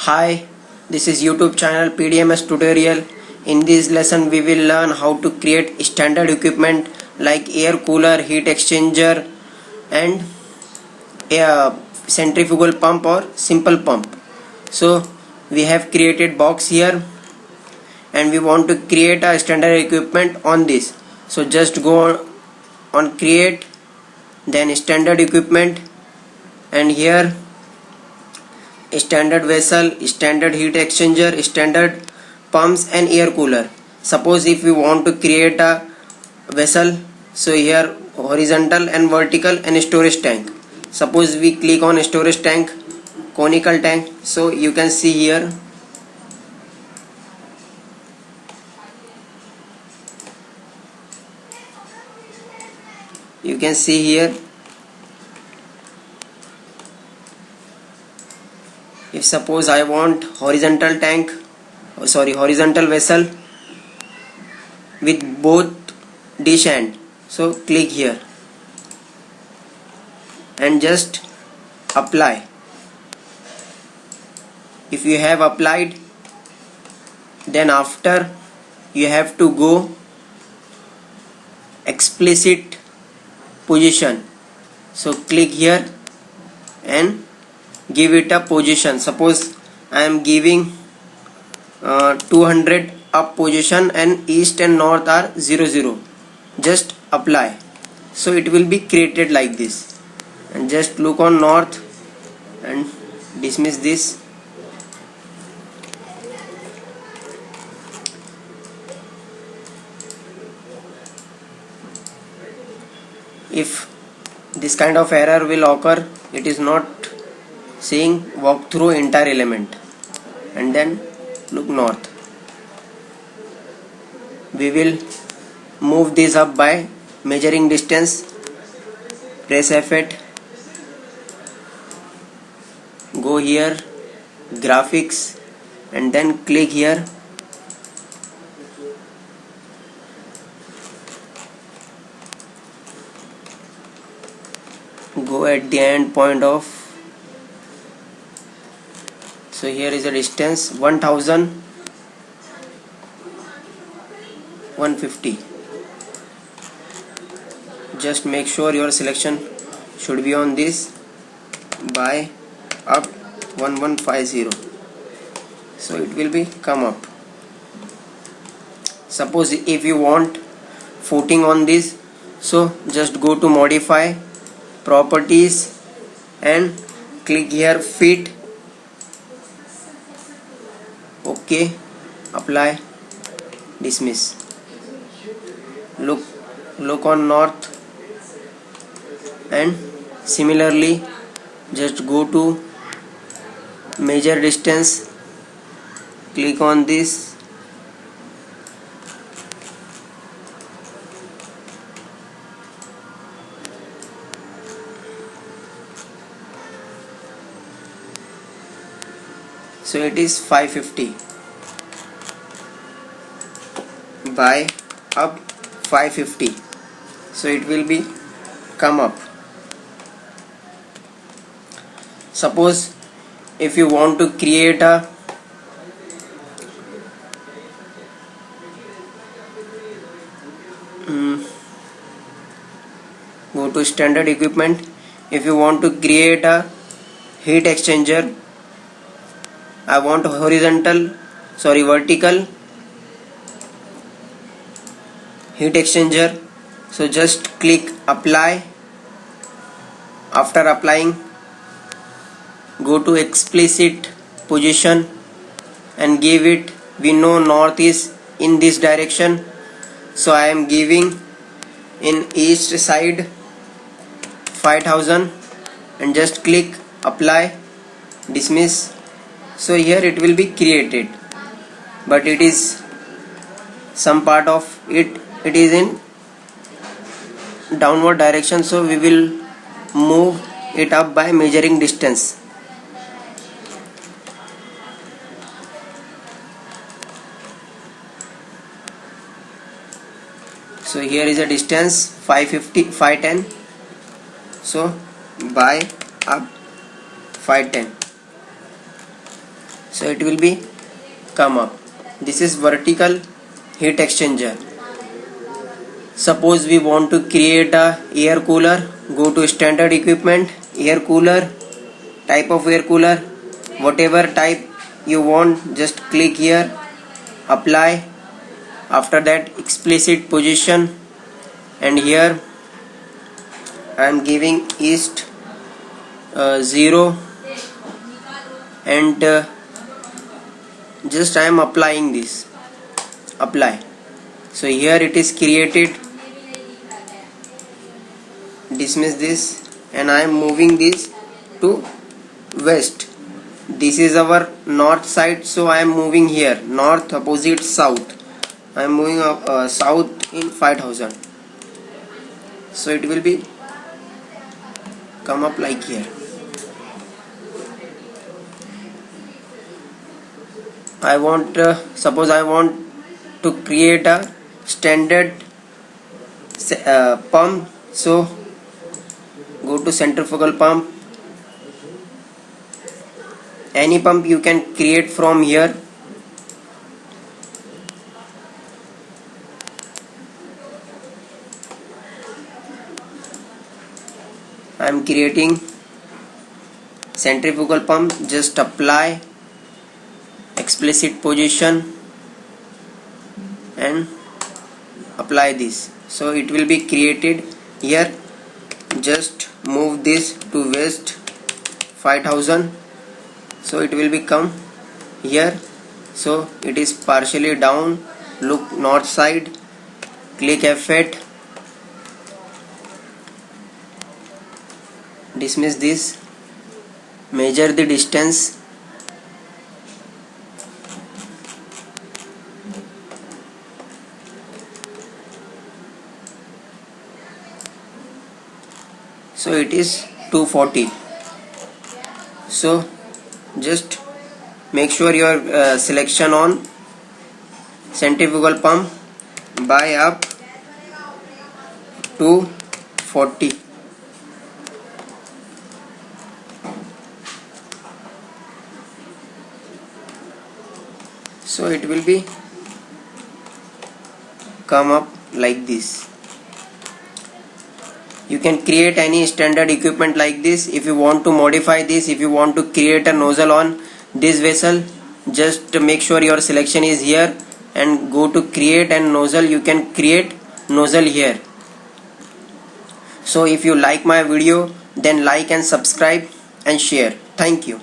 Hi, this is YouTube channel PDMS tutorial. In this lesson we will learn how to create standard equipment like air cooler, heat exchanger and a centrifugal pump or simple pump. So we have created box here and we want to create a standard equipment on this. So just go on create, then standard equipment, and here standard vessel, standard heat exchanger, standard pumps and air cooler. Suppose if we want to create a vessel, so here horizontal and vertical and storage tank. Suppose we click on storage tank, conical tank. So you can see here if suppose I want horizontal vessel with both dish end, so click here and just apply. If you have applied, then after you have to go explicit position, so click here and give it a position. Suppose I am giving 200 up position and east and north are 00. Just apply, so it will be created like this. And just look on north and dismiss this. If this kind of error will occur, it is not saying walk through entire element. And then look north. We will move this up by measuring distance. Press F8. Go here, graphics, and then click here. Go at the end point of, so here is a distance 1150. Just make sure your selection should be on this by up 1150, so it will be come up. Suppose if you want footing on this, so just go to modify, properties, and click here fit. OK, apply, dismiss. Look on north, and similarly just go to measure distance, click on this, so it is 550 by up 550, so it will be come up. Suppose if you want to create a go to standard equipment. If you want to create a heat exchanger, I want vertical heat exchanger, so just click apply. After applying, go to explicit position and give it, we know north is in this direction, so I am giving in east side 5000 and just click apply, dismiss. So here it will be created, but it is some part of it is in downward direction, so we will move it up by measuring distance. So here is a distance 510, so by up 510. so it will be come up. This is vertical heat exchanger. Suppose we want to create a air cooler, go to standard equipment, air cooler, type of air cooler, whatever type you want, just click here, apply. After that, explicit position, and here I am giving east 0, and just I am applying this, apply. So here it is created. Dismiss this, and I am moving this to west. This is our north side, so I am moving here north, opposite south. I am moving south in 5000, so it will be come up like here. I want suppose I want to create a standard pump, so go to centrifugal pump. Any pump you can create from here. I am creating centrifugal pump. Just apply, explicit position, and apply this, so it will be created here. Just move this to west 5000, so it will become here. So it is partially down. Look north side, click F8, dismiss this, measure the distance. So it is 240. So just make sure your selection on centrifugal pump by up to 40. So it will be come up like this. You can create any standard equipment like this. If you want to modify this, if you want to create a nozzle on this vessel, just make sure your selection is here and go to create and nozzle. You can create nozzle here. So if you like my video, then like and subscribe and share. Thank you.